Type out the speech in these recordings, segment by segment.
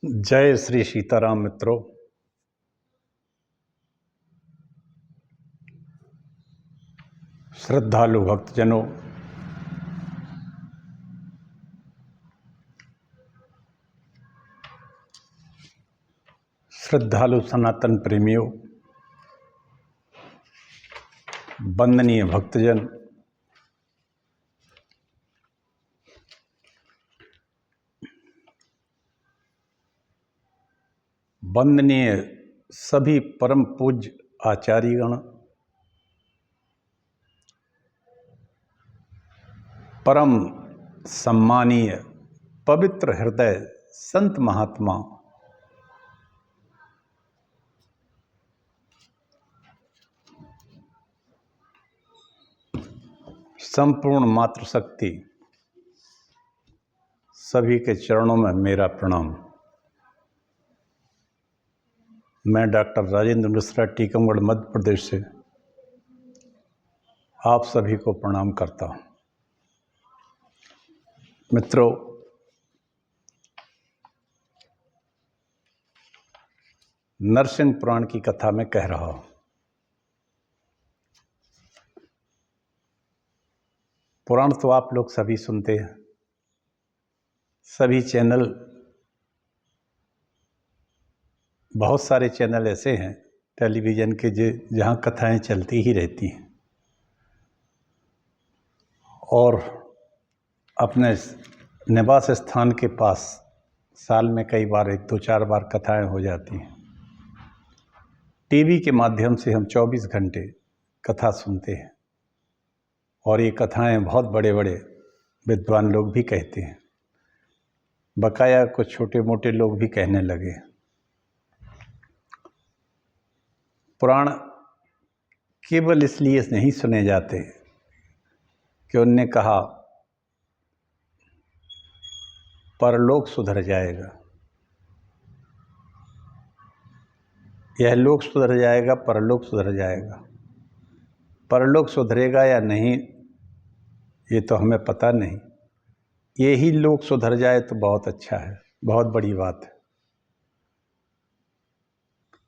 जय श्री सीताराम मित्रों। श्रद्धालु भक्तजनों, श्रद्धालु सनातन प्रेमियों, वंदनीय भक्तजन, वंदनीय सभी परम पूज्य आचार्यगण, परम सम्मानीय पवित्र हृदय संत महात्मा, संपूर्ण मातृशक्ति, सभी के चरणों में मेरा प्रणाम। मैं डॉक्टर राजेंद्र मिश्रा, टीकमगढ़, मध्य प्रदेश से आप सभी को प्रणाम करता हूँ। मित्रों, नरसिंह पुराण की कथा में कह रहा हूँ। पुराण तो आप लोग सभी सुनते हैं, सभी चैनल, बहुत सारे चैनल ऐसे हैं टेलीविज़न के जहाँ कथाएं चलती ही रहती हैं और अपने निवास स्थान के पास साल में कई बार 1-2-4 बार कथाएं हो जाती हैं। टीवी के माध्यम से हम 24 घंटे कथा सुनते हैं और ये कथाएं बहुत बड़े बड़े विद्वान लोग भी कहते हैं, बकाया कुछ छोटे मोटे लोग भी कहने लगे। पुराण केवल इसलिए नहीं सुने जाते कि उनने कहा परलोक सुधर जाएगा, यह लोक सुधर जाएगा, परलोक सुधर जाएगा। परलोक सुधरेगा या नहीं ये तो हमें पता नहीं, यही लोक सुधर जाए तो बहुत अच्छा है, बहुत बड़ी बात है।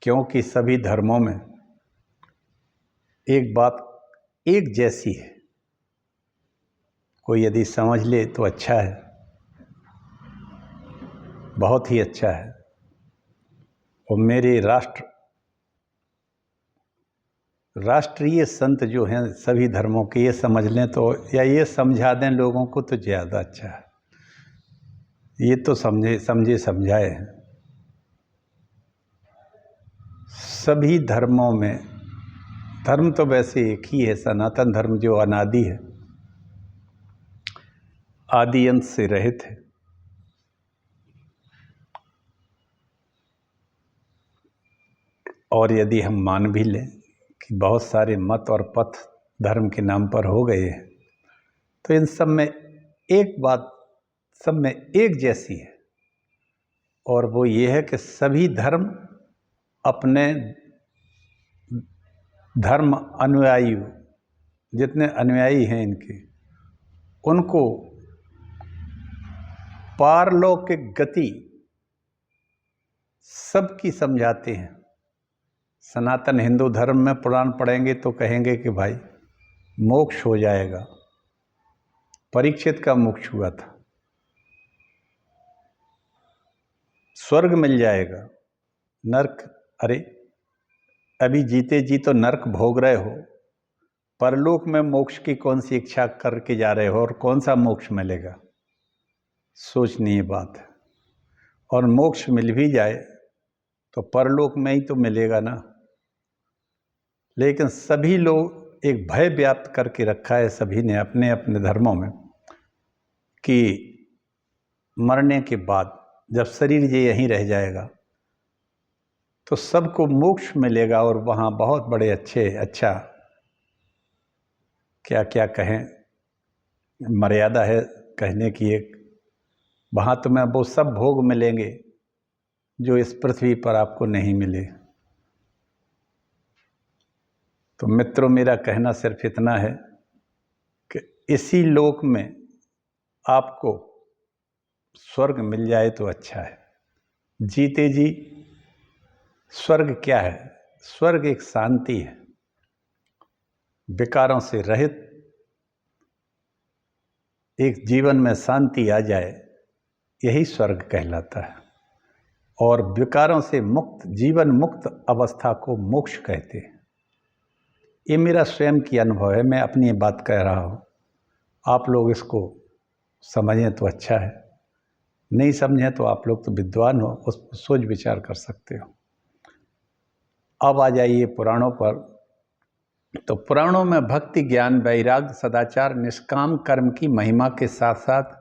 क्योंकि सभी धर्मों में एक बात एक जैसी है, कोई यदि समझ ले तो अच्छा है, बहुत ही अच्छा है। और मेरे राष्ट्रीय संत जो हैं सभी धर्मों के, ये समझ लें तो, या ये समझा दें लोगों को तो ज़्यादा अच्छा है। ये तो समझाए हैं। सभी धर्मों में, धर्म तो वैसे एक ही है, सनातन धर्म जो अनादि है, आदि अंत से रहित है। और यदि हम मान भी लें कि बहुत सारे मत और पथ धर्म के नाम पर हो गए हैं, तो इन सब में एक बात सब में एक जैसी है, और वो ये है कि सभी धर्म अपने धर्म अनुयायी, जितने अनुयायी हैं इनके, उनको पारलौकिक गति सबकी समझाते हैं। सनातन हिंदू धर्म में पुराण पढ़ेंगे तो कहेंगे कि भाई मोक्ष हो जाएगा, परीक्षित का मोक्ष हुआ था, स्वर्ग मिल जाएगा, नरक, अरे अभी जीते जी तो नरक भोग रहे हो, परलोक में मोक्ष की कौन सी इच्छा करके जा रहे हो और कौन सा मोक्ष मिलेगा? सोचनीय बात है। और मोक्ष मिल भी जाए तो परलोक में ही तो मिलेगा ना। लेकिन सभी लोग एक भय व्याप्त करके रखा है सभी ने अपने अपने धर्मों में कि मरने के बाद जब शरीर ये यहीं रह जाएगा तो सबको मोक्ष मिलेगा और वहाँ बहुत बड़े अच्छा क्या क्या कहें, मर्यादा है कहने की एक, वहाँ तुम्हें वो सब भोग मिलेंगे जो इस पृथ्वी पर आपको नहीं मिले। तो मित्रों, मेरा कहना सिर्फ इतना है कि इसी लोक में आपको स्वर्ग मिल जाए तो अच्छा है। जीते जी स्वर्ग क्या है? स्वर्ग एक शांति है, विकारों से रहित एक जीवन में शांति आ जाए, यही स्वर्ग कहलाता है। और विकारों से मुक्त, जीवन मुक्त अवस्था को मोक्ष कहते हैं। ये मेरा स्वयं की अनुभव है, मैं अपनी बात कह रहा हूँ। आप लोग इसको समझें तो अच्छा है, नहीं समझें तो आप लोग तो विद्वान हो, उस पर सोच विचार कर सकते हो। अब आ जाइए पुराणों पर। तो पुराणों में भक्ति, ज्ञान, वैराग्य, सदाचार, निष्काम कर्म की महिमा के साथ साथ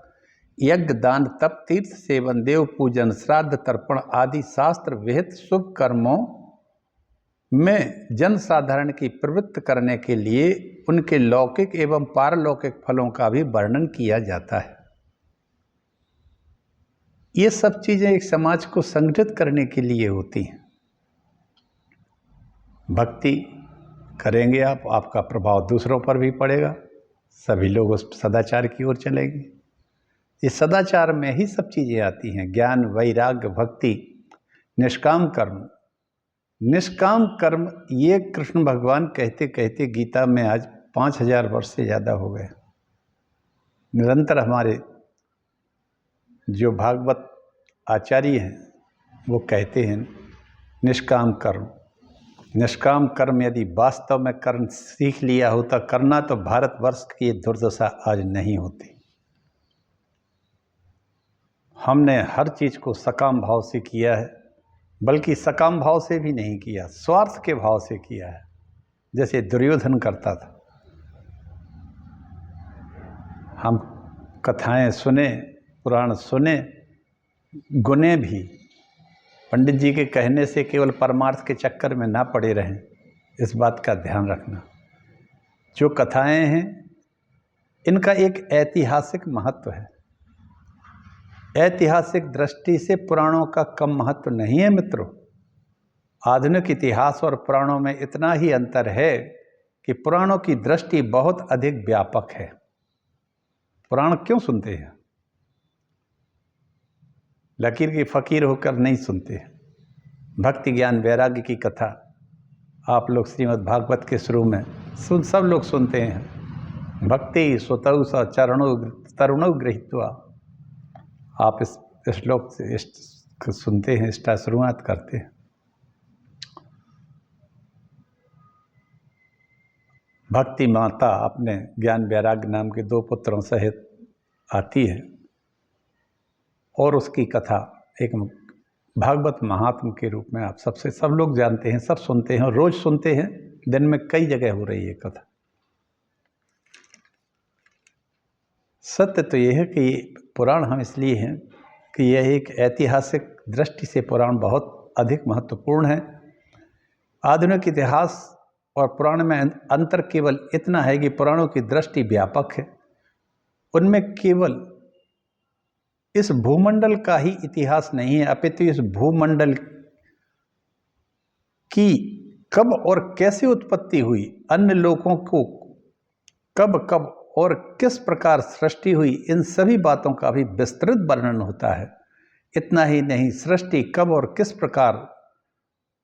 यज्ञ, दान, तप, तीर्थ सेवन, देव पूजन, श्राद्ध, तर्पण आदि शास्त्र विहित शुभ कर्मों में जन साधारण की प्रवृत्त करने के लिए उनके लौकिक एवं पारलौकिक फलों का भी वर्णन किया जाता है। ये सब चीजें एक समाज को संगठित करने के लिए होती हैं। भक्ति करेंगे आप, आपका प्रभाव दूसरों पर भी पड़ेगा, सभी लोग उस सदाचार की ओर चलेंगे। ये सदाचार में ही सब चीज़ें आती हैं, ज्ञान, वैराग्य, भक्ति, निष्काम कर्म। निष्काम कर्म ये कृष्ण भगवान कहते कहते गीता में आज 5000 वर्ष से ज़्यादा हो गए। निरंतर हमारे जो भागवत आचार्य हैं वो कहते हैं निष्काम कर्म। निष्काम कर्म यदि वास्तव में कर्म सीख लिया होता करना, तो भारतवर्ष की ये दुर्दशा आज नहीं होती। हमने हर चीज़ को सकाम भाव से किया है, बल्कि सकाम भाव से भी नहीं किया, स्वार्थ के भाव से किया है, जैसे दुर्योधन करता था। हम कथाएं सुने, पुराण सुने, गुने भी, पंडित जी के कहने से केवल परमार्थ के चक्कर में ना पड़े रहें, इस बात का ध्यान रखना। जो कथाएं हैं इनका एक ऐतिहासिक महत्व है। ऐतिहासिक दृष्टि से पुराणों का कम महत्व नहीं है मित्रों। आधुनिक इतिहास और पुराणों में इतना ही अंतर है कि पुराणों की दृष्टि बहुत अधिक व्यापक है। पुराण क्यों सुनते हैं? लकीर की फकीर होकर नहीं सुनते। भक्ति, ज्ञान, वैराग्य की कथा आप लोग श्रीमद् भागवत के शुरू में सब लोग सुनते हैं। भक्ति स्वतौ स चरणों तरुणों गृहीत्वा, आप इस श्लोक से सुनते हैं, इसका शुरुआत करते हैं। भक्ति माता अपने ज्ञान वैराग्य नाम के 2 पुत्रों सहित आती है और उसकी कथा एक भागवत महात्म के रूप में आप सब लोग जानते हैं, सब सुनते हैं और रोज सुनते हैं। दिन में कई जगह हो रही है कथा। सत्य तो यह है कि पुराण हम इसलिए हैं कि यह एक ऐतिहासिक दृष्टि से पुराण बहुत अधिक महत्वपूर्ण है। आधुनिक इतिहास और पुराण में अंतर केवल इतना है कि पुराणों की दृष्टि व्यापक है। उनमें केवल इस भूमंडल का ही इतिहास नहीं है, अपितु इस भूमंडल की कब और कैसे उत्पत्ति हुई, अन्य लोगों को कब कब और किस प्रकार सृष्टि हुई, इन सभी बातों का भी विस्तृत वर्णन होता है। इतना ही नहीं, सृष्टि कब और किस प्रकार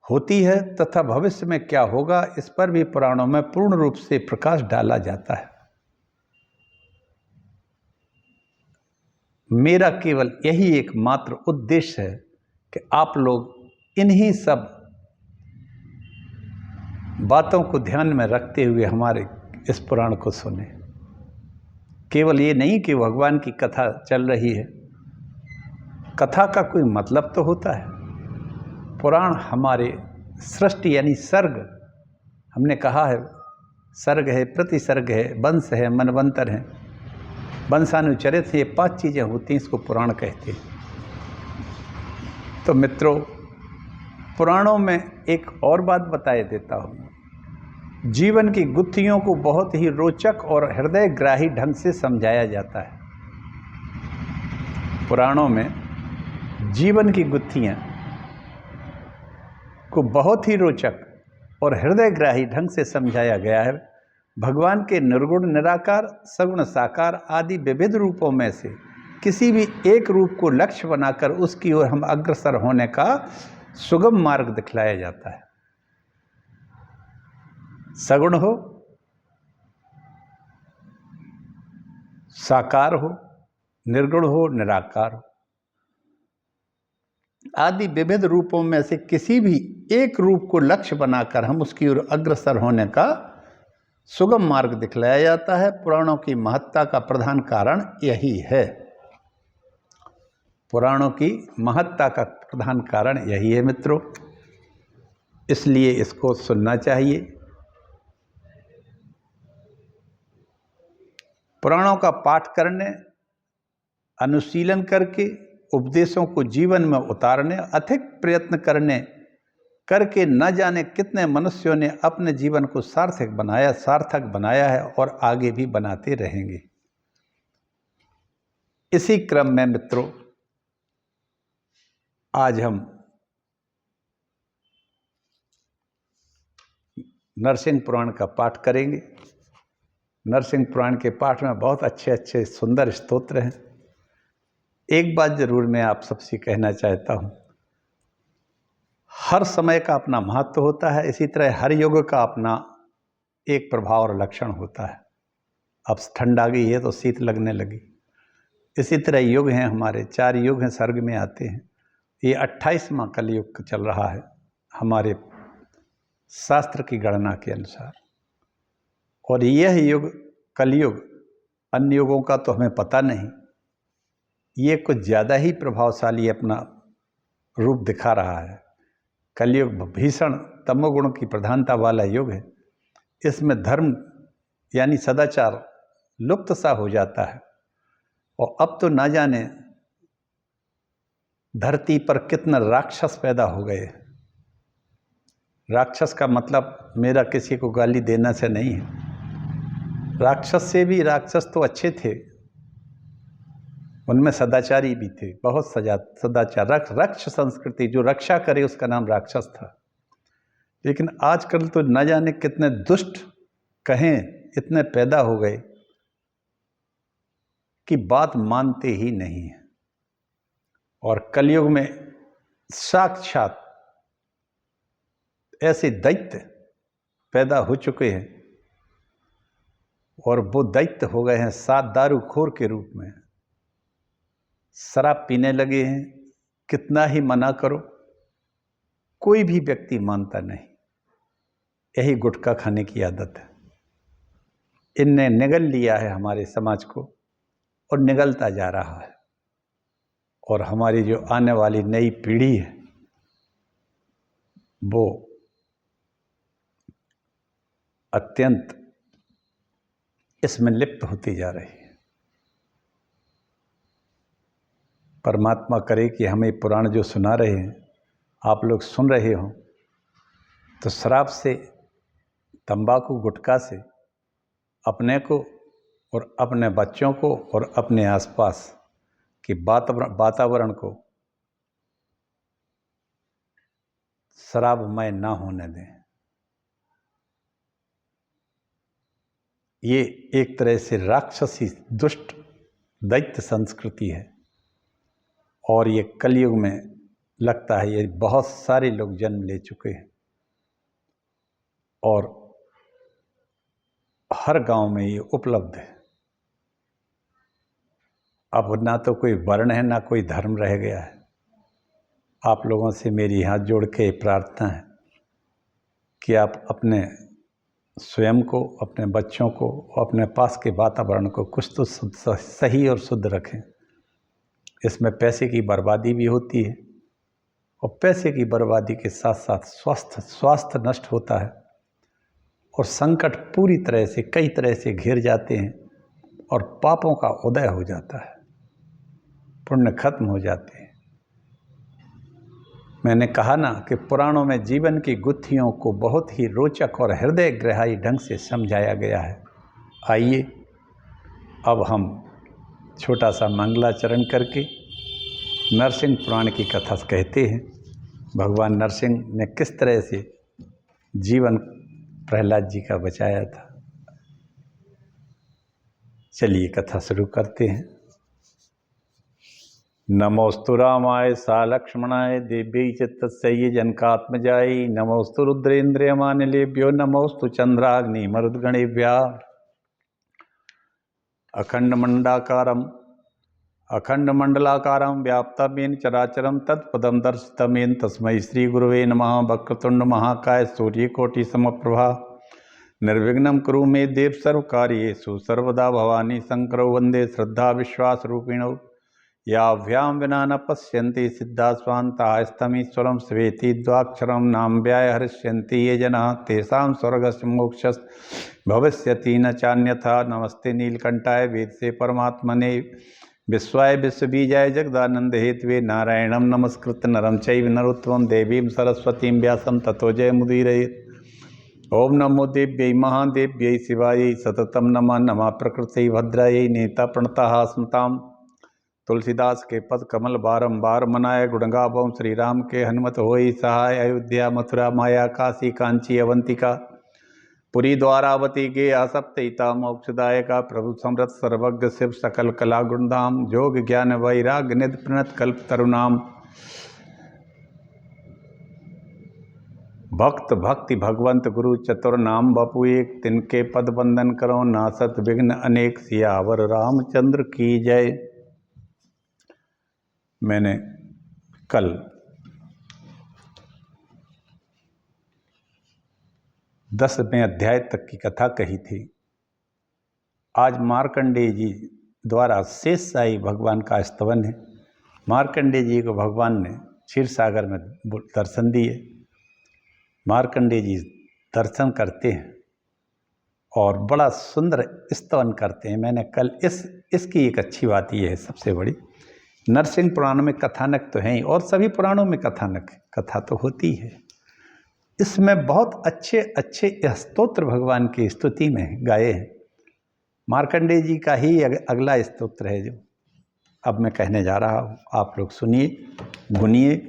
होती है तथा भविष्य में क्या होगा, इस पर भी पुराणों में पूर्ण रूप से प्रकाश डाला जाता है। मेरा केवल यही एकमात्र उद्देश्य है कि आप लोग इन्हीं सब बातों को ध्यान में रखते हुए हमारे इस पुराण को सुने। केवल ये नहीं कि भगवान की कथा चल रही है, कथा का कोई मतलब तो होता है। पुराण हमारे सृष्टि यानी सर्ग, हमने कहा है सर्ग है, प्रतिसर्ग है, वंश है, मनवंतर है, वंशानुचरित, ये 5 चीज़ें होती हैं, इसको पुराण कहते हैं। तो मित्रों, पुराणों में एक और बात बताए देता हूँ। जीवन की गुत्थियों को बहुत ही रोचक और हृदयग्राही ढंग से समझाया जाता है। पुराणों में जीवन की गुत्थियाँ को बहुत ही रोचक और हृदयग्राही ढंग से समझाया गया है। भगवान के निर्गुण, निराकार, सगुण, साकार आदि विविध रूपों में से किसी भी एक रूप को लक्ष्य बनाकर उसकी ओर हम अग्रसर होने का सुगम मार्ग दिखलाया जाता है। सगुण हो, साकार हो, निर्गुण हो, निराकार हो, आदि विविध रूपों में से किसी भी एक रूप को लक्ष्य बनाकर हम उसकी ओर अग्रसर होने का सुगम मार्ग दिखलाया जाता है। पुराणों की महत्ता का प्रधान कारण यही है। पुराणों की महत्ता का प्रधान कारण यही है मित्रों, इसलिए इसको सुनना चाहिए। पुराणों का पाठ करने, अनुशीलन करके उपदेशों को जीवन में उतारने, अधिक प्रयत्न करके न जाने कितने मनुष्यों ने अपने जीवन को सार्थक बनाया है और आगे भी बनाते रहेंगे। इसी क्रम में मित्रों, आज हम नरसिंह पुराण का पाठ करेंगे। नरसिंह पुराण के पाठ में बहुत अच्छे अच्छे सुंदर स्तोत्र हैं। एक बात जरूर मैं आप सबसे कहना चाहता हूँ, हर समय का अपना महत्व होता है, इसी तरह हर युग का अपना एक प्रभाव और लक्षण होता है। अब ठंड आ गई है तो शीत लगने लगी। इसी तरह युग हैं हमारे, 4 युग हैं सर्ग में आते हैं। ये 28वां कलयुग चल रहा है हमारे शास्त्र की गणना के अनुसार, और यह युग कलयुग अन्य युगों का तो हमें पता नहीं, ये कुछ ज़्यादा ही प्रभावशाली अपना रूप दिखा रहा है। कलयुग भीषण तमोगुण की प्रधानता वाला युग है। इसमें धर्म यानी सदाचार लुप्त सा हो जाता है, और अब तो ना जाने धरती पर कितना राक्षस पैदा हो गए। राक्षस का मतलब मेरा किसी को गाली देना से नहीं है, राक्षस से भी राक्षस तो अच्छे थे, उनमें सदाचारी भी थे, बहुत सदाचार। रक्ष संस्कृति, जो रक्षा करे उसका नाम राक्षस था। लेकिन आजकल तो न जाने कितने दुष्ट कहें इतने पैदा हो गए कि बात मानते ही नहीं है। और कलयुग में साक्षात ऐसे दैत्य पैदा हो चुके हैं, और वो दैत्य हो गए हैं 7 दारूखोर के रूप में। शराब पीने लगे हैं, कितना ही मना करो कोई भी व्यक्ति मानता नहीं। यही गुटखा खाने की आदत है, इनने निगल लिया है हमारे समाज को और निगलता जा रहा है। और हमारी जो आने वाली नई पीढ़ी है वो अत्यंत इसमें लिप्त होती जा रही है। परमात्मा करे कि हमें पुराण जो सुना रहे हैं, आप लोग सुन रहे हो, तो शराब से, तंबाकू गुटखा से अपने को और अपने बच्चों को और अपने आसपास के वातावरण को शराबमय ना होने दें। ये एक तरह से राक्षसी दुष्ट दैत्य संस्कृति है, और ये कलयुग में लगता है ये बहुत सारे लोग जन्म ले चुके हैं, और हर गांव में ये उपलब्ध है। अब ना तो कोई वर्ण है ना कोई धर्म रह गया है। आप लोगों से मेरी हाथ जोड़ के प्रार्थना है कि आप अपने स्वयं को, अपने बच्चों को, अपने पास के वातावरण को कुछ तो सही और शुद्ध रखें। इसमें पैसे की बर्बादी भी होती है, और पैसे की बर्बादी के साथ साथ स्वास्थ्य नष्ट होता है, और संकट पूरी तरह से कई तरह से घिर जाते हैं, और पापों का उदय हो जाता है, पुण्य खत्म हो जाते हैं। मैंने कहा ना कि पुराणों में जीवन की गुत्थियों को बहुत ही रोचक और हृदय ग्रहाई ढंग से समझाया गया है। आइए अब हम छोटा सा मंगलाचरण करके नरसिंह पुराण की कथा कहते हैं। भगवान नरसिंह ने किस तरह से जीवन प्रहलाद जी का बचाया था। चलिए कथा शुरू करते हैं। नमोस्तु रामाय सा लक्ष्मणाय देव्यै च तस्यै जनकात्मजायै नमोस्तु रुद्रेन्द्रियमानिलेभ्यो नमोस्तु चन्द्राग्निमरुद्गणेभ्यः अखण्डमण्डलाकारं व्याप्तं चराचरं तत्पदं दर्शितं येन तस्मै श्रीगुरुवे नमः। वक्रतुण्ड महाकाय सूर्यकोटिसमप्रभा निर्विघ्नं कुरु मे देव सर्वकार्येषु सर्वदा भवानी शंकरौ वन्दे श्रद्धा विश्वासरूपिणौ याभ्यां विना न पश्यन्ति सिद्धा स्वान्तास्तमीश्वरं स्वेति द्वाक्षरं नाम्भ्याय हरिष्यन्ति ये जनाः तेषां स्वर्गस्य मोक्षस्य भविष्यति न चान्यथा। नमस्ते नीलकंठाय वेदसे परमात्मने विश्वाय विश्वबीजाय जगदानंद हेतवे नारायणं नमस्कृत्य नरं चैव नरोत्तमं देवीं सरस्वतीं व्यासं ततो जयमुदीरयेत्। ओम नमो देव्यै महादेव्यै शिवायै सततं नमः। नमः प्रकृति भद्रायै नेता प्रणतः स्मतां तुलसीदास के पद कमल बारंबार मनाए गुण गावों श्री राम के हनुमत होई सहाय। अयोध्या मथुरा माया काशी कांची अवंतिका पुरी द्वारावती गे आसप्तहिता मोक्षदायका प्रभु समृत सर्वज्ञ शिव सकल कला गुणधाम जोग ज्ञान वैराग्य निध प्रणत कल्प तरुणाम भक्त भक्ति भगवंत गुरु चतुर नाम बपु एक तिनके पद बंदन करो नासत विघ्न अनेक सियावर रामचंद्र की जय। मैंने कल दसवें अध्याय तक की कथा कही थी। आज मार्कंडेय जी द्वारा शेष शाही भगवान का स्तवन है। मार्कंडेय जी को भगवान ने क्षीर सागर में दर्शन दिए। मार्कंडेय जी दर्शन करते हैं और बड़ा सुंदर स्तवन करते हैं। मैंने कल इसकी एक अच्छी बात ये है, सबसे बड़ी, नरसिंह पुराण में कथानक तो हैं ही और सभी पुराणों में कथानक कथा तो होती है। इसमें बहुत अच्छे अच्छे स्तोत्र भगवान की स्तुति में गाए हैं। मार्कंडेय जी का ही अगला स्तोत्र है जो अब मैं कहने जा रहा हूँ। आप लोग सुनिए, गुनिए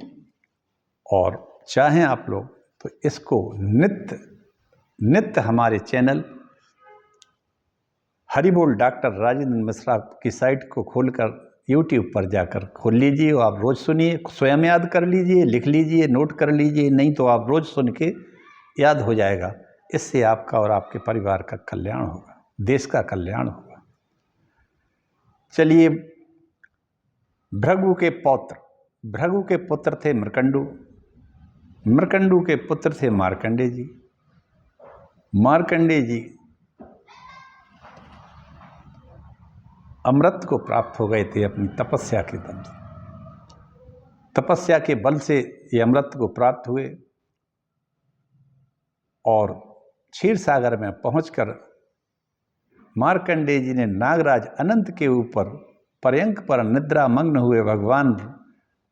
और चाहें आप लोग तो इसको नित्य हमारे चैनल हरिबोल डॉक्टर राजेंद्र मिश्रा की साइट को खोलकर YouTube पर जाकर खोल लीजिए। आप रोज़ सुनिए, स्वयं याद कर लीजिए, लिख लीजिए, नोट कर लीजिए, नहीं तो आप रोज़ सुन के याद हो जाएगा। इससे आपका और आपके परिवार का कल्याण होगा, देश का कल्याण होगा। चलिए, भृगु के पुत्र थे मृकंडू के पुत्र थे मार्कंडेय जी। मार्कंडेय जी अमृत को प्राप्त हो गए थे अपनी तपस्या के दम से। तपस्या के बल से ये अमृत को प्राप्त हुए और क्षीर सागर में पहुंचकर मार्कंडेय जी ने नागराज अनंत के ऊपर पर्यंक पर निद्रा मग्न हुए भगवान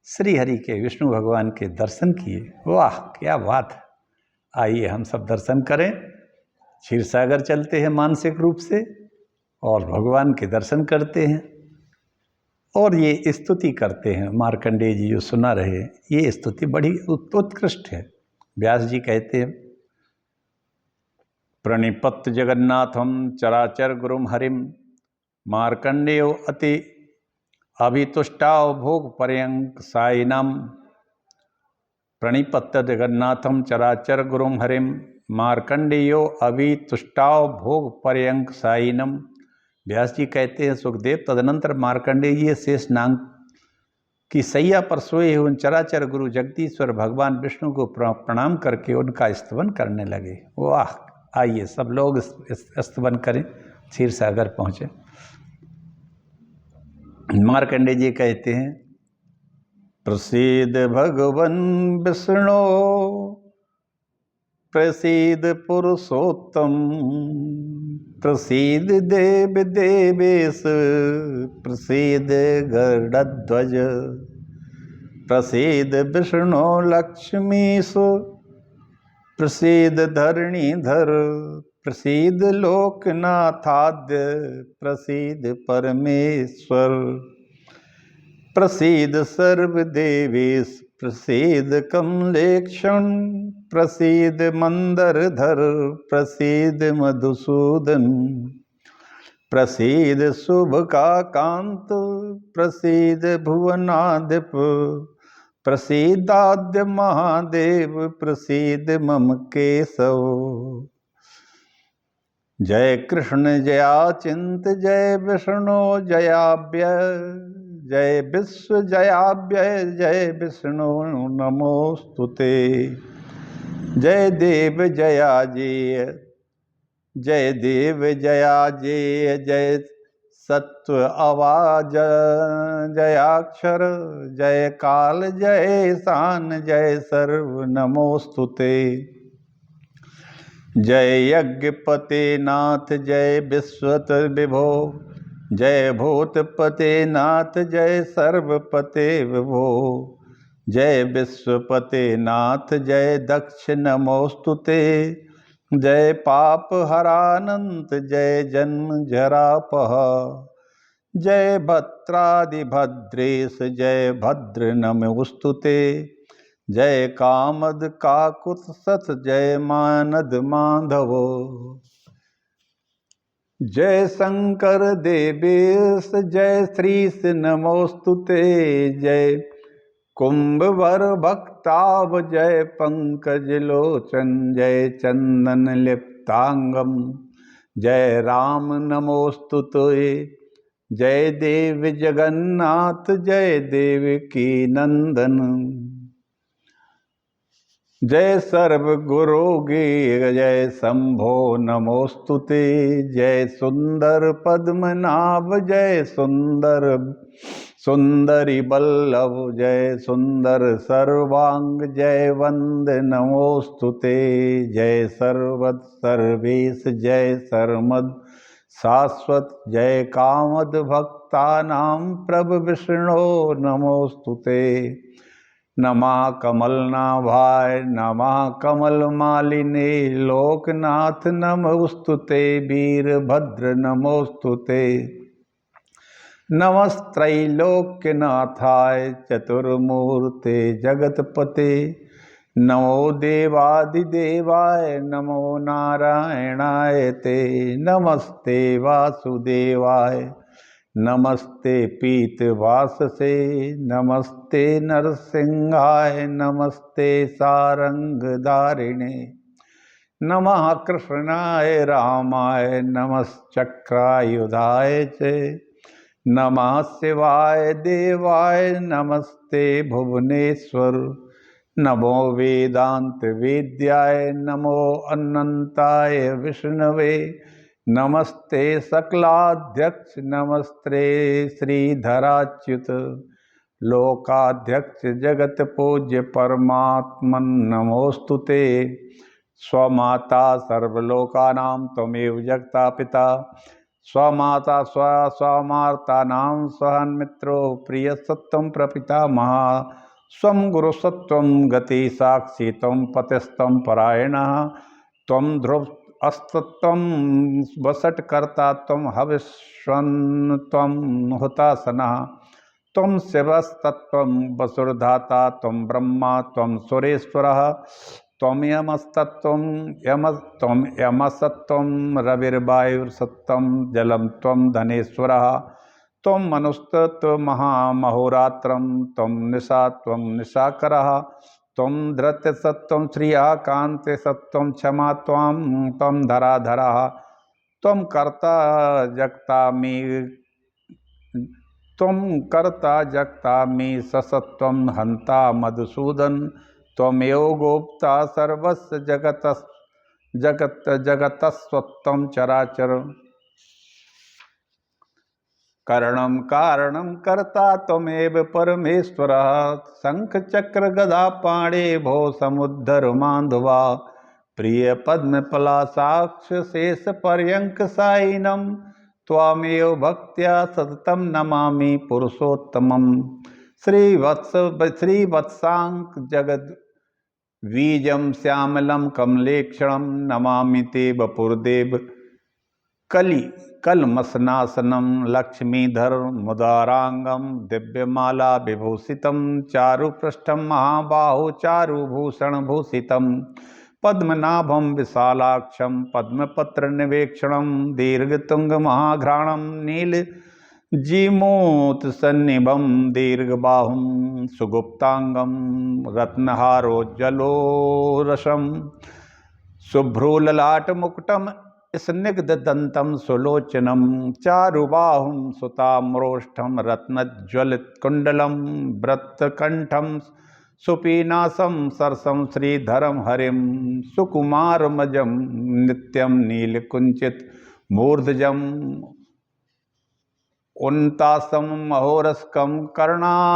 श्री हरि के, विष्णु भगवान के दर्शन किए। वाह क्या बात है! आइए हम सब दर्शन करें। क्षीर सागर चलते हैं मानसिक रूप से और भगवान के दर्शन करते हैं और ये स्तुति करते हैं। मार्कंडेय जी जो सुना रहे, ये स्तुति बड़ी उत्कृष्ट है। व्यास जी कहते हैं, प्रणिपत्य जगन्नाथम चराचर गुरुम हरिम मार्कंडेयो अति अभितुष्टाव भोग पर्यंक साइनम। प्रणिपत्य जगन्नाथम चराचर गुरुम हरिम मार्कंडेयो अभितुष्टाव भोग पर्यंक साइनम। व्यास जी कहते हैं, सुखदेव तदनंतर मार्कंडेय जी शेष नाग की सैया पर सोए हुए उन चराचर गुरु जगदीश्वर भगवान विष्णु को प्रणाम करके उनका स्तवन करने लगे। वाह! आइए सब लोग स्तवन करें, क्षीर सागर पहुँचे। मार्कंडेय जी कहते हैं, प्रसीद भगवन विष्णु प्रसीद पुरुषोत्तम प्रसीद देव देवेश प्रसीद गरुड़ध्वज प्रसीद विष्णु लक्ष्मीसु प्रसीद धरणीधर प्रसीद लोकनाथाद्य प्रसीद परमेश्वर प्रसीद सर्वदेवेश प्रसीद कमलेक्षण प्रसीद मंदरधर प्रसीद मधुसूदन प्रसीद शुभ का कांत, प्रसीद भुवनाधिप, प्रसीदाद्य महादेव, प्रसीद मम केशव। जय कृष्ण जयाचिंत, जय विष्णु जयाव्यय, जय विश्व जयाव्यय, जय विष्णु नमोस्तुते। जय देव जयाजेय, जय देव जयाजेय, जय सत्व आवाज जयाक्षर, जय काल जय शान, जय सर्व नमोस्तुते। जय यज्ञपते नाथ, जय विश्वत विभो, जय भूतपते नाथ, जय सर्वपते विभो। जय विश्वपते नाथ, जय दक्ष नमोस्तुते। जय पाप हरानंत, जय जन्म जरापह, जय भद्रादिभद्रेश, जय भद्र नमोस्तुते। जय कामद काकुत सत, जय मानद माधवो। जय शंकर देवेश, जय श्रीश नमोस्तुते। जय कुंभवर भक्ताव, जय पंकज लोचन, जय चंदन लिप्तांगम, जय राम नमोस्तुते। जय देव जगन्नाथ, जय देवकी नंदन, जय सर्वगुरु गे, जय शंभो नमोस्तुते। जय सुंदर पद्मनाभ, जय सुंदर सुंदरी बल्लभ, जय सुंदर सर्वांग, जय वंद नमोस्तुते। जय सर्वद सर्वेश, जय सर्वमद शाश्वत, जय कामद भक्तानां प्रभु विष्णु नमोस्तुते। नमः कमलनाभाय, नमः कमल मालिने, लोकनाथ नमोस्तुते, वीरभद्र नमोस्तुते। नमस्त्रैलोक्यनाथाय, चतुर्मूर्ते जगतपते, नमो देवादिदेवाय, नमो नारायणाय ते। नमस्ते वासुदेवाय, नमस्ते पीतवाससे, नमस्ते नरसिंहाय, नमस्ते सारंगधारिणे। नमः कृष्णाय रामाय, नमश्चक्रायुधाय च, नमः शिवाय देवाय, नमस्ते भुवनेश्वर। नमो वेदांत वेद्याय, नमो अनंताय विष्णवे, नमस्ते सकलाध्यक्ष, नमस्ते श्रीधराच्युत, लोकाध्यक्ष जगत पूज्य परमात्मन नमोस्तुते। स्वमाता सर्वलोकानां त्वमेव जगता पिता, स्वमाता स्वमार्तानां स्वहन्मित्रो प्रियसत्त्वं प्रपितामह। स्वं गुरुसत्त्वं गति साक्षी, त्वं पतिस्त्वं परायणः, त्वं ध्रुव अस्तत्वं वसटकर्ता, त्वं हविष्वन्, त्वं हुतासनः, त्वं शिवस्तत्त्वं वसुर्धाता, त्वं ब्रह्मा, त्वं सुरेश्वरः, त्वं यमस्तत्त्वं त्वं यमसत्त्वं रविर्वायुर्सत्त्वं जलं, त्वं धनेश्वरः, त्वं मनुस्तत्त्वं महामहोरात्रं, त्वं निशा, त्वं निशाकरः, त्वं धृत्यसत्त्वं श्रियाकान्तिसत्त्वं क्षमा, त्वं धराधरः, त्वं कर्ता जगता मे ससत्त्वं हन्ता मधुसूदन, त्वमेव गोप्ता सर्वस्य जगतस्त्वं चराचर। करणं कारणं कर्ता त्वमेव परमेश्वरः, शंख चक्र गदा पाणिभो समुद्धर माधवा, प्रिय पद्मपलाशाक्ष शेष पर्यंक सायिनं, त्वामेव भक्त्या सततं नमामि पुरुषोत्तमम्। श्रीवत्सांक जगद बीजं श्यामलं कमलेक्षणं, नमामि ते वपुर्देव कलमसनासनं, लक्ष्मीधर मुदारांगं, दिव्यमाला विभूषितं, चारुपृष्ठं महाबाहु चारुभूषणभूषितं, पद्मनाभं विशालाक्षं पद्मपत्र निवेक्षणं दीर्घतुंग महाघ्राणं नील जीमोत्सन्निभं दीर्घबाहुं सुगुप्तांगं रत्नहारोज्ज्वलोरसं शुभ्रोललाटमुकुटं स्निग्धदन्तं सुलोचनं चारुबाहुं सुताम्रोष्ठं रत्नज्वलत्कुण्डलं वृत्तकण्ठं सुपीनासं सरसं श्रीधरं हरिं सुकुमारमजं नित्यं नीलकुञ्चित मूर्धजम् उन्तासं महोरस्कं कर्णान्तैलोचनं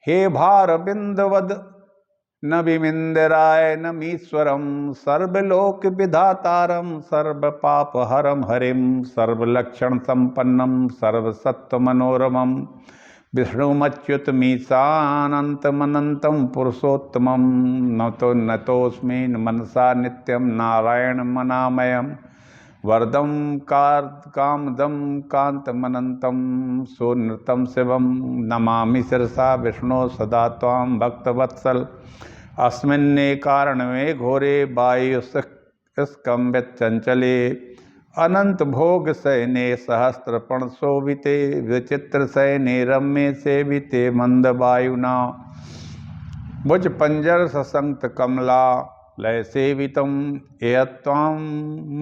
हे भारबिन्दवद नबिमिन्दराय नमीश्वरं सर्वलोकविधातारं सर्वपापहरं हरिं सर्वलक्षणसम्पन्नं सर्वसत्त्वमनोरमं विष्णुमच्युतमीशानन्तमनन्तं पुरुषोत्तमं नतोऽस्मि मनसा नित्यं नारायणमनामयम् वरदं कामदं कान्तमनन्तं सुनृतं शिवं नमामि शिरसा विष्णो सदा त्वां भक्तवत्सल अस्मिन्ने कारणमे घोरे वायुस्कम्भ्यचञ्चले अनन्तभोगशयने सहस्रपर्णशोभिते विचित्रशयने रम्ये सेविते मन्दवायुना भुजपञ्जरसशङ्खकमला लय सेवितं यत्त्वां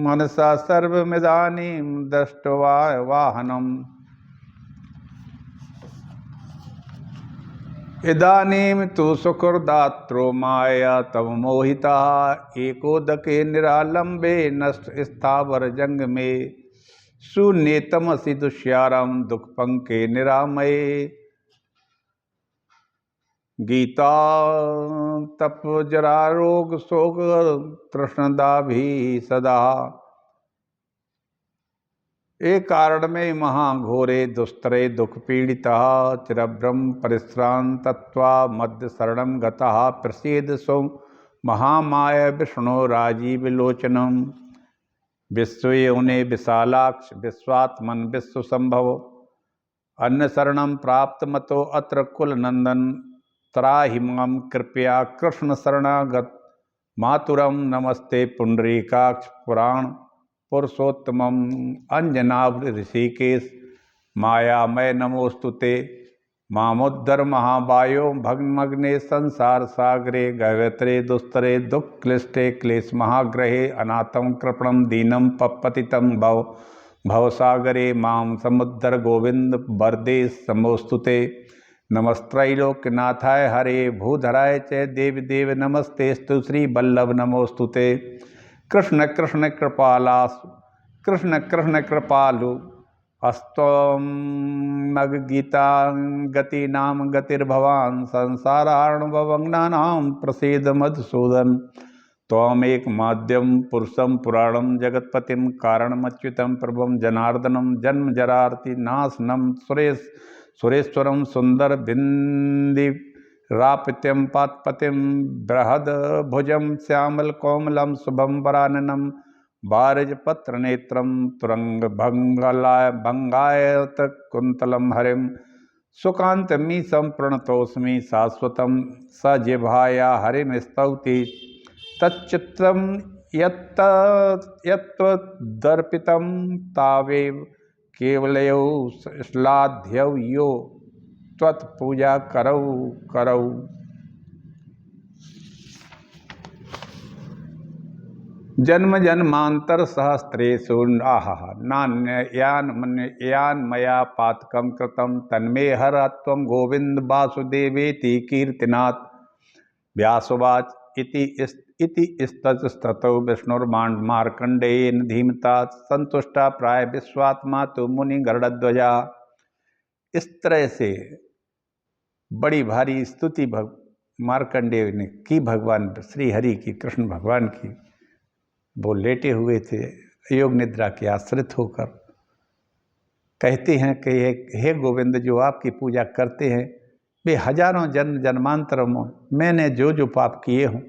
मनसा सर्वमिदानीं दृष्ट्वा वाहनम् इदानीं तु सुकृदात्रो माया तव मोहिताः एकोदके निरालम्बे नष्ट स्थावर जंगमे शून्यतमसि दुष्यारं दुःखपङ्के निरामये गीता तप जरा रोग शोक तृष्णदा भी सदा एक कारण में महाघोरे दुस्तरे दुख पीड़िता चिरभ्रम परिश्रांतत्वा मध्य शरणं गतः प्रसीद सो महामाय विष्णु राजीव लोचनम विश्वयोने विशालाक्ष विश्वात्मन विश्वसंभव अन्न शरणं प्राप्त मतो अत्र कुल नंदन त्राहि मां कृपया कृष्ण शरणागत मातुरम नमस्ते पुंडरीकाक्ष पुराण पुरुषोत्तमम अंजनाभ ऋषिकेश मायामय नमोस्तुते मामुद्धर महाबायो भग्नमग्ने संसार सागरे गहवत्रे दुस्तरे दुख क्लिष्टे क्लेश महाग्रहे अनाथम कृपणम दीनम पपतितम भवसागरे मां समुद्धर गोविंद वरदे समोस्तुते नमस्त्रैलोक्यनाथाय हरे भूधराय च देव देव नमस्तेस्तु श्री वल्लभ नमोस्तुते कृष्ण कृष्ण कृपालासु कृष्ण कृष्ण कृपालु अस्त्वं गीता गतीनां गतिर्भवान् संसारार्णवभग्नानां प्रसीद मधुसूदन त्वमेकमाद्यं पुरुषं पुराणं जगत्पतिं कारणमच्युतं प्रभुं जनार्दनं जन्मजरार्तिनाशनं सुरेश्वरं सुंदर बिंदिरापत्यं पात्पतिं बृहद भुजं श्यामल कोमलं शुभं वराननं बारजपत्रनेत्रं तुरंगभंगायत कुंतलं हरिं सुकान्तमीशं प्रणतोऽस्मि शाश्वतं सजिह्वाया हरिं स्तौति तच्चित्तं यत्त्वदर्पितं तावेव केवलयो श्लाघ्यौ यो त्वत्पूजा करौ करौ। जन्म जन्मांतर सहस्रेषु नान्ययान मया पातकं कृतं तन्मे हर त्वं गोविंद वासुदेवेति कीर्तनात् व्यासुवाच इति स्ततौ विष्णुर्मार्कण्डेयेन धीमता संतुष्टा प्राय विश्वात्मा तो मुनि गरुड़ध्वजा। इस तरह से बड़ी भारी स्तुति मार्कंडेय ने की भगवान श्री हरि की, कृष्ण भगवान की। वो लेटे हुए थे योग निद्रा के आश्रित होकर। कहते हैं कि हे गोविंद, जो आपकी पूजा करते हैं वे हजारों जन्म जन्मांतरों में मैंने जो जो पाप किए हों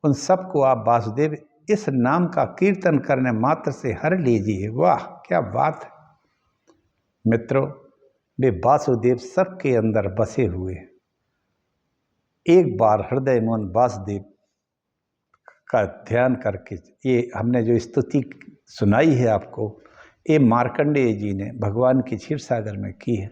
उन सबको आप वासुदेव इस नाम का कीर्तन करने मात्र से हर लीजिए। वाह क्या बात है मित्रों, वे वासुदेव सबके अंदर बसे हुए हैं। एक बार हृदय मोहन वासुदेव का ध्यान करके, ये हमने जो स्तुति सुनाई है आपको, ये मार्कंडेय जी ने भगवान की क्षीर सागर में की है।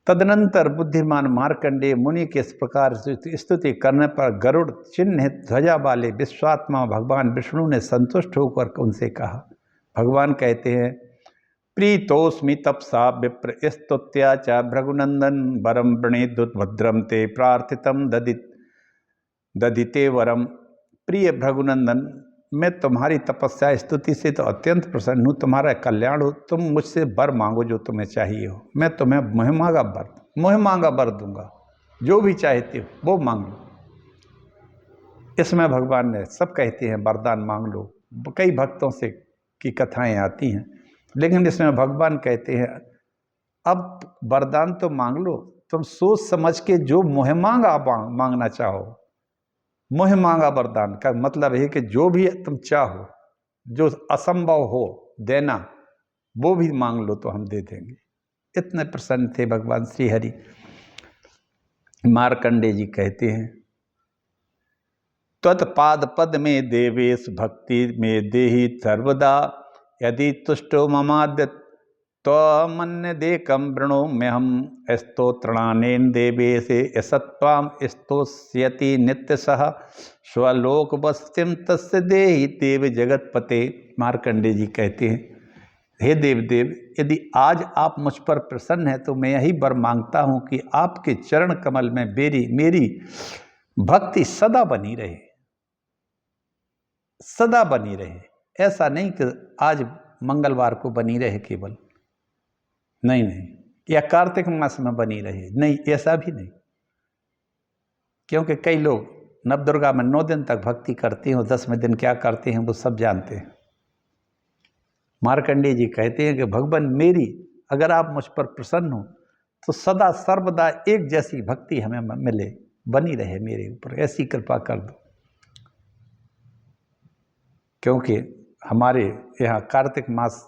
तदनंतर बुद्धिमान मार्कंडेय मुनि के इस प्रकार स्तुति करने पर गरुड़ चिन्ह ध्वजा वाले विश्वात्मा भगवान विष्णु ने संतुष्ट होकर उनसे कहा। भगवान कहते हैं, प्रीतोस्मि तपसा विप्र स्तुत्या च भृगुनंदन वरम वृणीदुत भद्रम ते प्रार्थितम ददिते वरम। प्रिय भृगुनंदन, मैं तुम्हारी तपस्या स्तुति से तो अत्यंत प्रसन्न हूँ, तुम्हारा कल्याण हो। तुम मुझसे वर मांगो जो तुम्हें चाहिए हो, मैं तुम्हें मुँह मांगा वर दूंगा। जो भी चाहते हो वो मांग लो। इसमें भगवान ने सब कहते हैं वरदान मांग लो। कई भक्तों से की कथाएं आती हैं, लेकिन इसमें भगवान कहते हैं अब वरदान तो मांग लो, तुम सोच समझ के जो मुँह मांगा मांगना चाहो। मुँह मांगा वरदान का मतलब है कि जो भी तुम चाहो, जो असंभव हो देना, वो भी मांग लो तो हम दे देंगे। इतने प्रसन्न थे भगवान श्री हरि। मार्कंडेय जी कहते हैं, त्वत्पाद पद में देवेश भक्ति में देहि सर्वदा, यदि तुष्टो ममाद्य त्वमन्य देकम वृणो में हम स्तोत्रणानेन देवेशे यसत्वाम स्तोष्यति नित्य सह स्वलोक वस्तिम तस्य देहि देव जगतपते। मार्कंडेय जी कहते हैं, हे देवदेव, यदि आज आप मुझ पर प्रसन्न हैं तो मैं यही वर मांगता हूं कि आपके चरण कमल में मेरी भक्ति सदा बनी रहे, सदा बनी रहे। ऐसा नहीं कि आज मंगलवार को बनी रहे केवल, नहीं, या कार्तिक मास में बनी रहे, नहीं, ऐसा भी नहीं। क्योंकि कई लोग नवदुर्गा में 9 दिन तक भक्ति करते हैं और 10वें दिन क्या करते हैं वो सब जानते हैं। मार्कंडेय जी कहते हैं कि भगवान मेरी, अगर आप मुझ पर प्रसन्न हो तो सदा सर्वदा एक जैसी भक्ति हमें मिले, बनी रहे मेरे ऊपर, ऐसी कृपा कर दो। क्योंकि हमारे यहाँ कार्तिक मास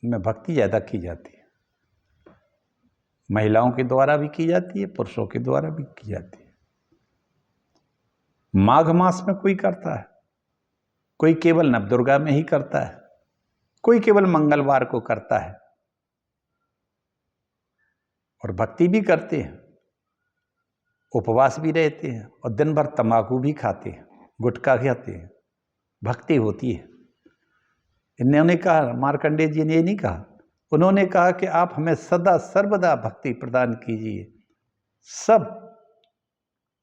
में भक्ति ज़्यादा की जाती है, महिलाओं के द्वारा भी की जाती है, पुरुषों के द्वारा भी की जाती है। माघ मास में कोई करता है, कोई केवल नवदुर्गा में ही करता है, कोई केवल मंगलवार को करता है, और भक्ति भी करते हैं, उपवास भी रहते हैं और दिन भर तंबाकू भी खाते हैं, गुटखा खाते हैं, भक्ति होती है। इन्होंने कहा, मार्कंडेय जी ने ये नहीं कहा, उन्होंने कहा कि आप हमें सदा सर्वदा भक्ति प्रदान कीजिए, सब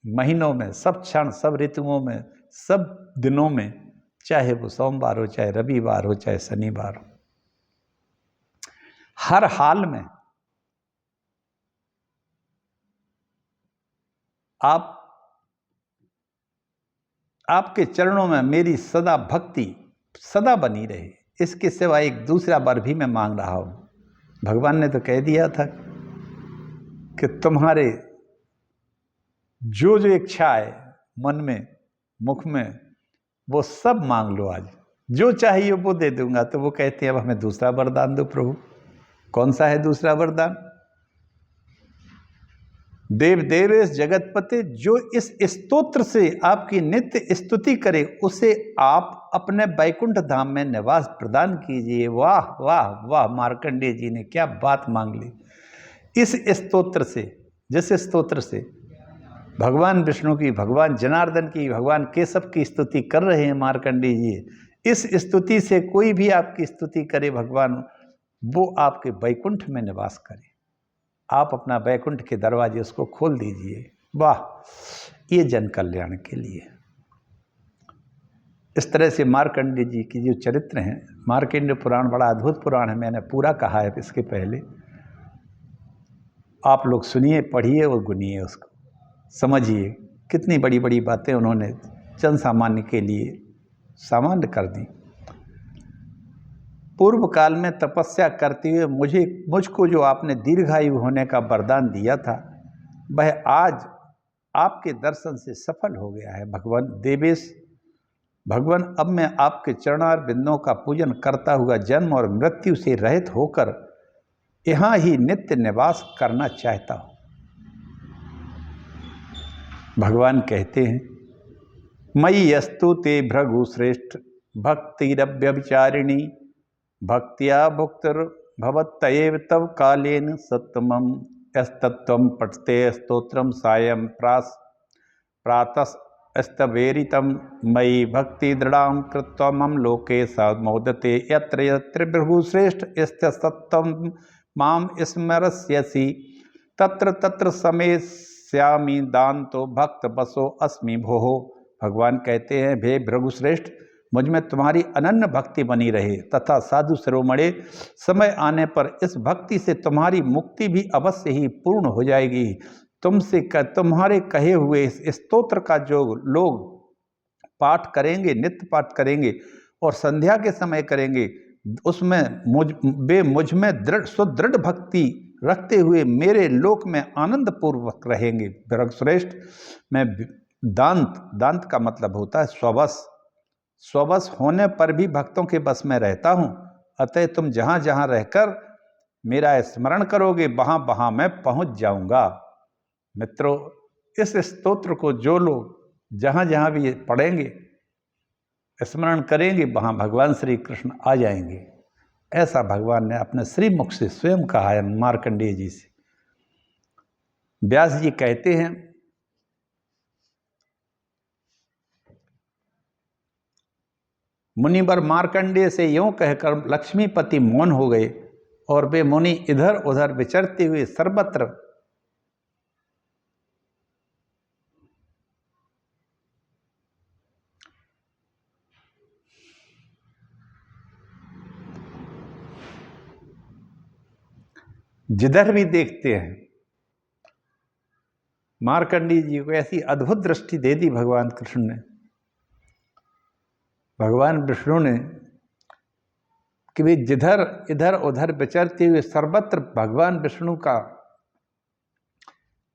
महीनों में, सब क्षण, सब ऋतुओं में, सब दिनों में, चाहे वो सोमवार हो, चाहे रविवार हो, चाहे शनिवार हो, हर हाल में आपके चरणों में मेरी सदा भक्ति सदा बनी रहे। इसके सिवा एक दूसरा वर भी मैं मांग रहा हूं। भगवान ने तो कह दिया था कि तुम्हारे जो जो इच्छा है मन में, मुख में, वो सब मांग लो, आज जो चाहिए वो दे दूंगा। तो वो कहते हैं अब हमें दूसरा वरदान दो प्रभु। कौन सा है दूसरा वरदान? देव देवेश जगतपते, जो इस स्तोत्र से आपकी नित्य स्तुति करे उसे आप अपने वैकुंठ धाम में निवास प्रदान कीजिए। वाह वाह वाह, मार्कंडेय जी ने क्या बात मांग ली। इस स्तोत्र से, जिस स्तोत्र से भगवान विष्णु की, भगवान जनार्दन की, भगवान केशव की स्तुति कर रहे हैं मार्कंडेय जी, इस स्तुति से कोई भी आपकी स्तुति करे भगवान, वो आपके वैकुंठ में निवास करे। आप अपना वैकुंठ के दरवाजे उसको खोल दीजिए। वाह, ये जन कल्याण के लिए। इस तरह से मार्कंडेय जी की जो चरित्र हैं, मार्कंडेय पुराण बड़ा अद्भुत पुराण है, मैंने पूरा कहा है इसके पहले। आप लोग सुनिए, पढ़िए और गुनिए, उसको समझिए। कितनी बड़ी बड़ी बातें उन्होंने जन सामान्य के लिए सामान्य कर दी। पूर्व काल में तपस्या करते हुए मुझको जो आपने दीर्घायु होने का वरदान दिया था, वह आज आपके दर्शन से सफल हो गया है। भगवान देवेश, भगवान, अब मैं आपके चरणार बिंदों का पूजन करता हुआ जन्म और मृत्यु से रहित होकर यहाँ ही नित्य निवास करना चाहता हूँ। भगवान कहते हैं, मयि अस्तु ते भृगु श्रेष्ठ भक्तिरव्यभिचारिणी भक्त्या भुक्तिर्भवत्येव तव कालेन सत्तमं यस्तत्त्वं पठते स्तोत्रं सायं प्रातस्तवेरितं मयि भक्ति दृढ़ां कृत्वा मम लोके मोदते यत्र यत्र भृगुश्रेष्ठ यस्तत्त्वं मां स्मरस्यसि तत्र तत्र समेष्यामि दान्तो भक्त बसो अस्मि भोः। भगवान कहते हैं, हे भृगुश्रेष्ठ, मुझ में तुम्हारी अनन्य भक्ति बनी रहे तथा साधु शिरोमणे समय आने पर इस भक्ति से तुम्हारी मुक्ति भी अवश्य ही पूर्ण हो जाएगी। तुम्हारे कहे हुए इस स्तोत्र का जो लोग पाठ करेंगे, नित्य पाठ करेंगे और संध्या के समय करेंगे, उसमें मुझ में सुदृढ़ भक्ति रखते हुए मेरे लोक में आनंद पूर्वक रहेंगे। भृगुश्रेष्ठ, मैं दांत का मतलब होता है स्ववश। स्ववश होने पर भी भक्तों के बस में रहता हूँ। अतः तुम जहाँ जहाँ रहकर मेरा स्मरण करोगे वहाँ वहाँ मैं पहुँच जाऊँगा। मित्रों, इस स्तोत्र को जो लोग जहाँ जहाँ भी पढ़ेंगे, स्मरण करेंगे, वहाँ भगवान श्री कृष्ण आ जाएंगे। ऐसा भगवान ने अपने श्री मुख से स्वयं कहा है मार्कंडेय जी से। व्यास जी कहते हैं, मुनिवर मार्कंडेय से यूं कहकर लक्ष्मीपति मौन हो गए और वे मुनि इधर उधर विचरते हुए सर्वत्र जिधर भी देखते हैं। मार्कंडेय जी को ऐसी अद्भुत दृष्टि दे दी भगवान कृष्ण ने, भगवान विष्णु ने, कि वे जिधर इधर उधर विचरते हुए सर्वत्र भगवान विष्णु का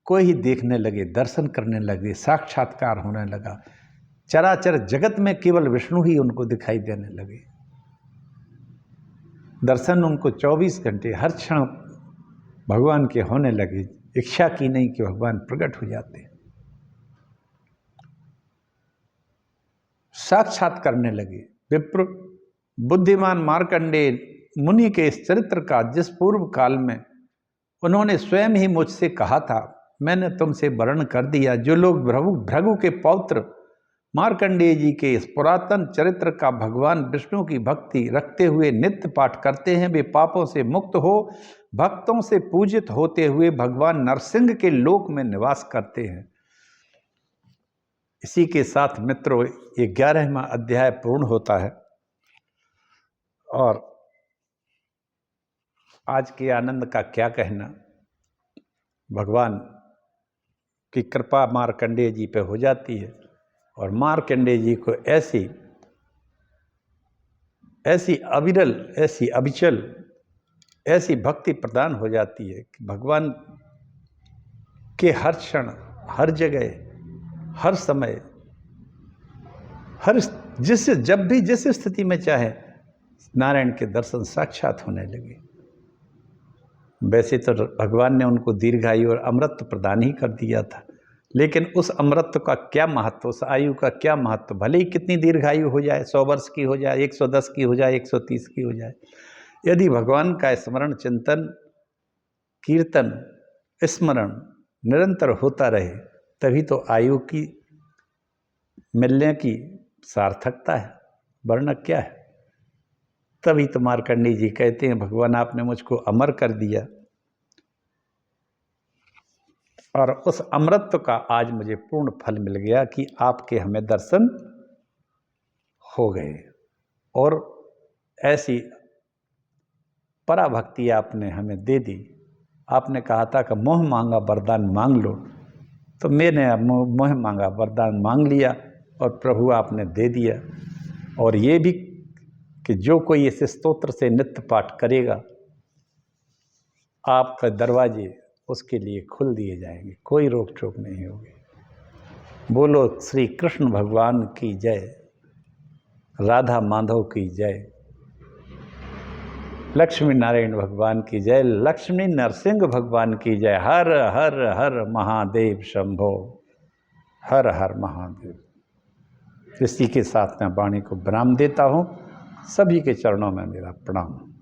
कोई ही देखने लगे, दर्शन करने लगे, साक्षात्कार होने लगा। चराचर जगत में केवल विष्णु ही उनको दिखाई देने लगे। दर्शन उनको 24 घंटे हर क्षण भगवान के होने लगे। इच्छा की नहीं कि भगवान प्रकट हो जाते, साक्षात करने लगे। विप्र बुद्धिमान मार्कंडेय मुनि के इस चरित्र का जिस पूर्व काल में उन्होंने स्वयं ही मुझसे कहा था, मैंने तुमसे वर्णन कर दिया। जो लोग भृगु के पौत्र मार्कंडेय जी के इस पुरातन चरित्र का भगवान विष्णु की भक्ति रखते हुए नित्य पाठ करते हैं, वे पापों से मुक्त हो भक्तों से पूजित होते हुए भगवान नरसिंह के लोक में निवास करते हैं। इसी के साथ मित्रों, 11वां अध्याय पूर्ण होता है और आज के आनंद का क्या कहना। भगवान की कृपा मार्कंडेय जी पे हो जाती है और मार्कंडेय जी को ऐसी अविरल, ऐसी अविचल, ऐसी भक्ति प्रदान हो जाती है कि भगवान के हर क्षण, हर जगह, हर समय, जब भी जिस स्थिति में चाहे नारायण के दर्शन साक्षात होने लगे। वैसे तो भगवान ने उनको दीर्घायु और अमृत प्रदान ही कर दिया था, लेकिन उस अमृत का क्या महत्व, उस आयु का क्या महत्व। भले ही कितनी दीर्घायु हो जाए, 100 वर्ष की हो जाए, 110 की हो जाए, 130 की हो जाए, यदि भगवान का स्मरण, चिंतन, कीर्तन, स्मरण निरंतर होता रहे, तभी तो आयु की मिलने की सार्थकता है, वरना क्या है। तभी तो मार्कंडेय जी कहते हैं, भगवान आपने मुझको अमर कर दिया और उस अमृत का आज मुझे पूर्ण फल मिल गया कि आपके हमें दर्शन हो गए। और ऐसी पराभक्ति आपने हमें दे दी। आपने कहा था कि मोह मांगा वरदान मांग लो, तो मैंने मोह मांगा वरदान मांग लिया और प्रभु आपने दे दिया। और ये भी कि जो कोई इस स्तोत्र से नित्य पाठ करेगा, आपका दरवाजे उसके लिए खुल दिए जाएंगे, कोई रोक टोक नहीं होगी। बोलो श्री कृष्ण भगवान की जय, राधा माधव की जय, लक्ष्मी नारायण भगवान की जय, लक्ष्मी नरसिंह भगवान की जय। हर हर हर महादेव शंभो। हर हर महादेव। इसी के साथ मैं वाणी को विराम देता हूँ। सभी के चरणों में मेरा प्रणाम।